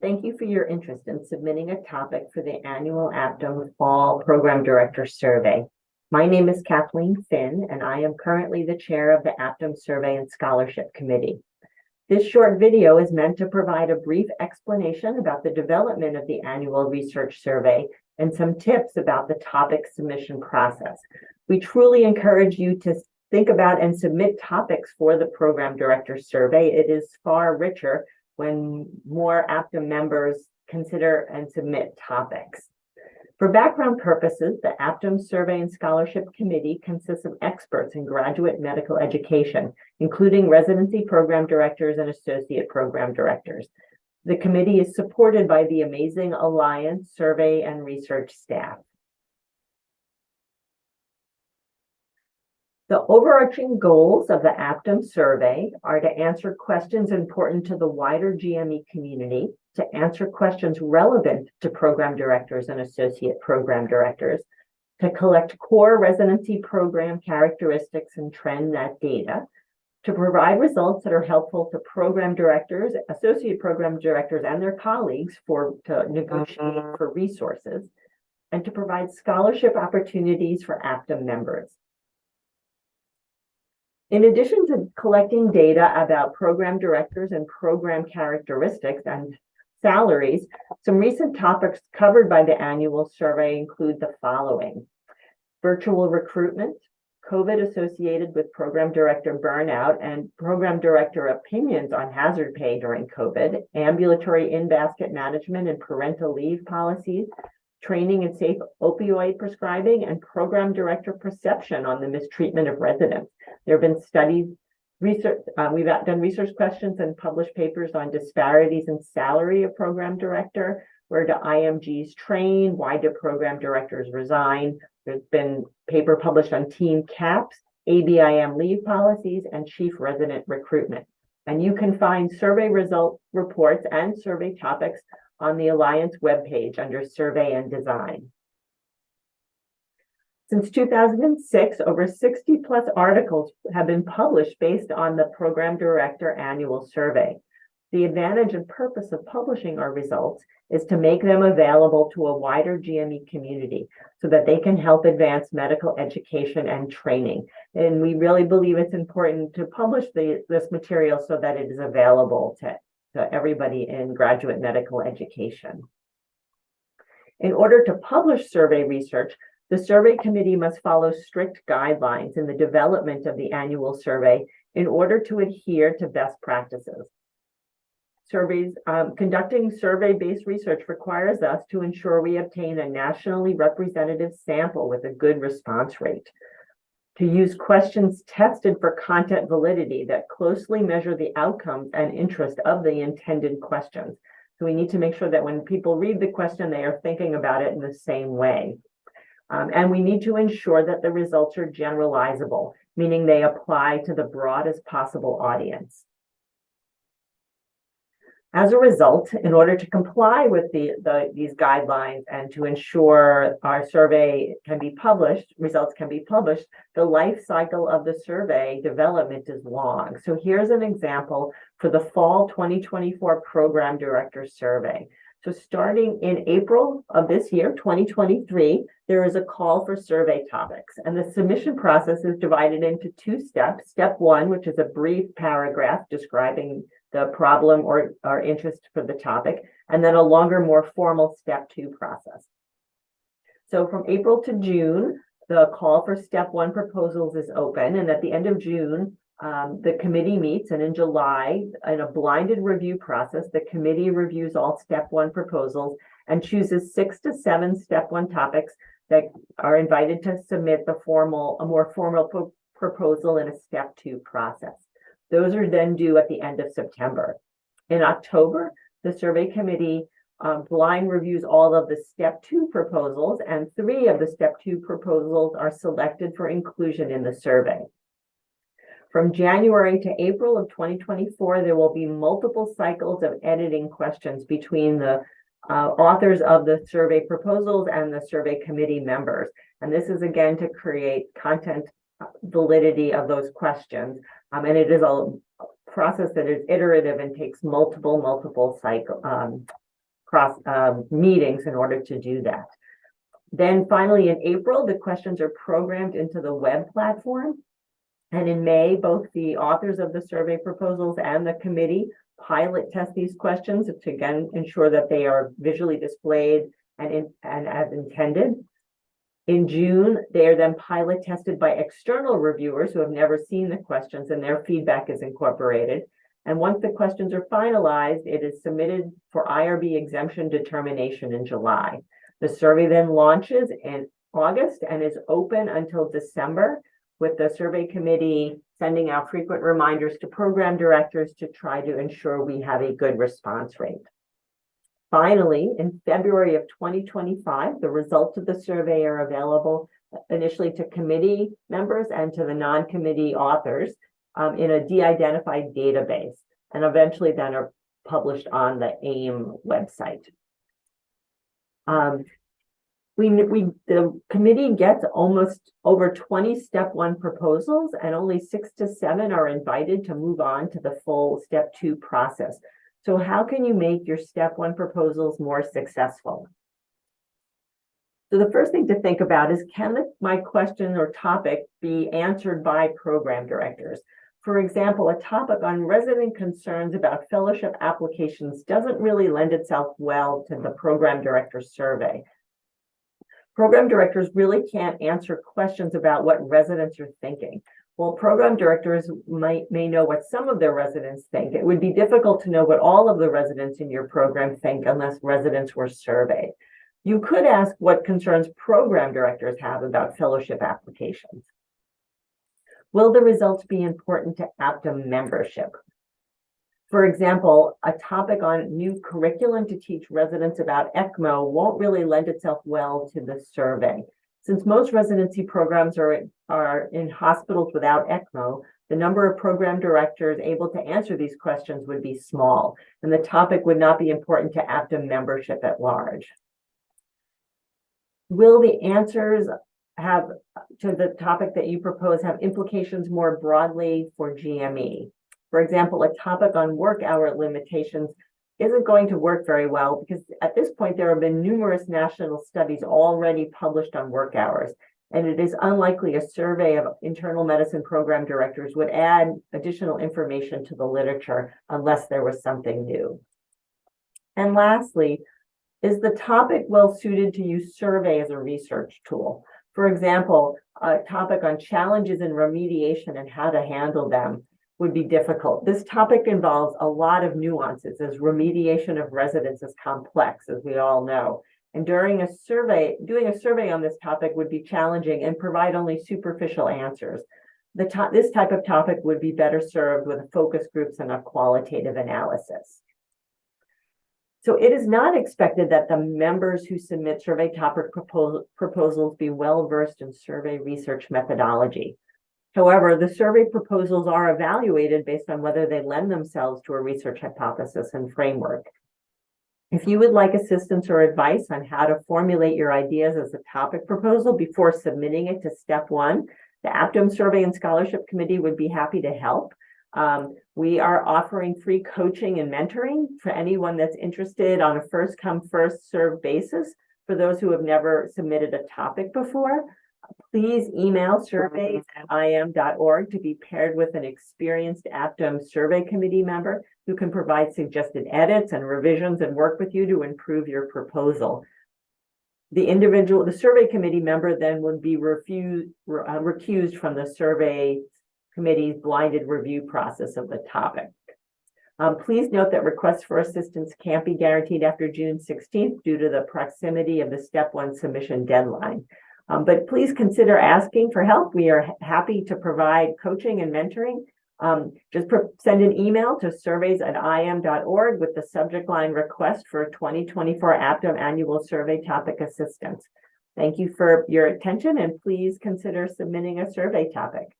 Thank you for your interest in submitting a topic for the annual APDIM Fall Program Director Survey. My name is Kathleen Finn, and I am currently the chair of the APDIM Survey and Scholarship Committee. This short video is meant to provide a brief explanation about the development of the annual research survey and some tips about the topic submission process. We truly encourage you to think about and submit topics for the Program Director Survey. It is far richer when more APDIM members consider and submit topics. For background purposes, the APDIM Survey and Scholarship Committee consists of experts in graduate medical education, including residency program directors and associate program directors. The committee is supported by the amazing Alliance survey and research staff. The overarching goals of the APDIM survey are to answer questions important to the wider GME community, to answer questions relevant to program directors and associate program directors, to collect core residency program characteristics and trend net data, to provide results that are helpful to program directors, associate program directors, and their colleagues to negotiate for resources, and to provide scholarship opportunities for APDIM members. In addition to collecting data about program directors and program characteristics and salaries, some recent topics covered by the annual survey include the following: virtual recruitment, COVID associated with program director burnout and program director opinions on hazard pay during COVID, ambulatory in-basket management and parental leave policies, training in safe opioid prescribing, and program director perception on the mistreatment of residents. There have been studies, research, we've done research questions and published papers on disparities in salary of program director. Where do IMGs train? Why do program directors resign? There's been paper published on team caps, ABIM leave policies, and chief resident recruitment. And you can find survey result reports and survey topics on the Alliance webpage under Survey and Design. Since 2006, over 60 plus articles have been published based on the Program Director Annual Survey. The advantage and purpose of publishing our results is to make them available to a wider GME community so that they can help advance medical education and training. And we really believe it's important to publish this material so that it is available to everybody in graduate medical education. In order to publish survey research, the survey committee must follow strict guidelines in the development of the annual survey in order to adhere to best practices. Conducting survey-based research requires us to ensure we obtain a nationally representative sample with a good response rate, to use questions tested for content validity that closely measure the outcomes and interest of the intended questions. So we need to make sure that when people read the question, they are thinking about it in the same way. And we need to ensure that the results are generalizable, meaning they apply to the broadest possible audience. As a result, in order to comply with these guidelines and to ensure our survey can be published, results can be published, the life cycle of the survey development is long. So here's an example for the Fall 2024 Program Director Survey. So starting in April of this year, 2023, there is a call for survey topics, and the submission process is divided into two steps. Step one, which is a brief paragraph describing the problem or interest for the topic, and then a longer, more formal step two process. So from April to June, the call for step one proposals is open, and at the end of June, the committee meets, and in July, in a blinded review process, the committee reviews all step one proposals and chooses 6 to 7 step one topics that are invited to submit a more formal proposal in a step two process. Those are then due at the end of September. In October, the survey committee blind reviews all of the step two proposals, and 3 of the step two proposals are selected for inclusion in the survey. From January to April of 2024, there will be multiple cycles of editing questions between the authors of the survey proposals and the survey committee members. And this is again to create content validity of those questions. And it is a process that is iterative and takes multiple meetings in order to do that. Then finally, in April, the questions are programmed into the web platform. And in May, both the authors of the survey proposals and the committee pilot test these questions to again ensure that they are visually displayed and as intended. In June, they are then pilot tested by external reviewers who have never seen the questions, and their feedback is incorporated. And once the questions are finalized, it is submitted for IRB exemption determination in July. The survey then launches in August and is open until December, with the survey committee sending out frequent reminders to program directors to try to ensure we have a good response rate. Finally, in February of 2025, the results of the survey are available initially to committee members and to the non-committee authors in a de-identified database, and eventually then are published on the AIM website. The committee gets almost over 20 step 1 proposals, and only 6 to 7 are invited to move on to the full step 2 process. So how can you make your step 1 proposals more successful? So the first thing to think about is, can my question or topic be answered by program directors? For example, a topic on resident concerns about fellowship applications doesn't really lend itself well to the program director survey. Program directors really can't answer questions about what residents are thinking. While program directors may know what some of their residents think, it would be difficult to know what all of the residents in your program think unless residents were surveyed. You could ask what concerns program directors have about fellowship applications. Will the results be important to APDIM membership? For example, a topic on new curriculum to teach residents about ECMO won't really lend itself well to the survey. Since most residency programs are in hospitals without ECMO, the number of program directors able to answer these questions would be small, and the topic would not be important to APDIM membership at large. Will the answers to the topic that you propose have implications more broadly for GME? For example, a topic on work hour limitations isn't going to work very well because at this point there have been numerous national studies already published on work hours, and it is unlikely a survey of internal medicine program directors would add additional information to the literature unless there was something new. And lastly, is the topic well suited to use survey as a research tool? For example, a topic on challenges in remediation and how to handle them would be difficult. This topic involves a lot of nuances, as remediation of residents is complex, as we all know. And doing a survey on this topic would be challenging and provide only superficial answers. This type of topic would be better served with focus groups and a qualitative analysis. So it is not expected that the members who submit survey topic proposals be well-versed in survey research methodology. However, the survey proposals are evaluated based on whether they lend themselves to a research hypothesis and framework. If you would like assistance or advice on how to formulate your ideas as a topic proposal before submitting it to step 1, the APDIM Survey and Scholarship Committee would be happy to help. We are offering free coaching and mentoring for anyone that's interested on a first-come, first-served basis for those who have never submitted a topic before. Please email surveys@im.org to be paired with an experienced APDIM survey committee member who can provide suggested edits and revisions and work with you to improve your proposal. The survey committee member then would be recused from the survey committee's blinded review process of the topic. Please note that requests for assistance can't be guaranteed after June 16th due to the proximity of the step 1 submission deadline. But please consider asking for help. We are happy to provide coaching and mentoring. Just send an email to surveys@im.org with the subject line request for 2024 APDIM annual survey topic assistance. Thank you for your attention, and please consider submitting a survey topic.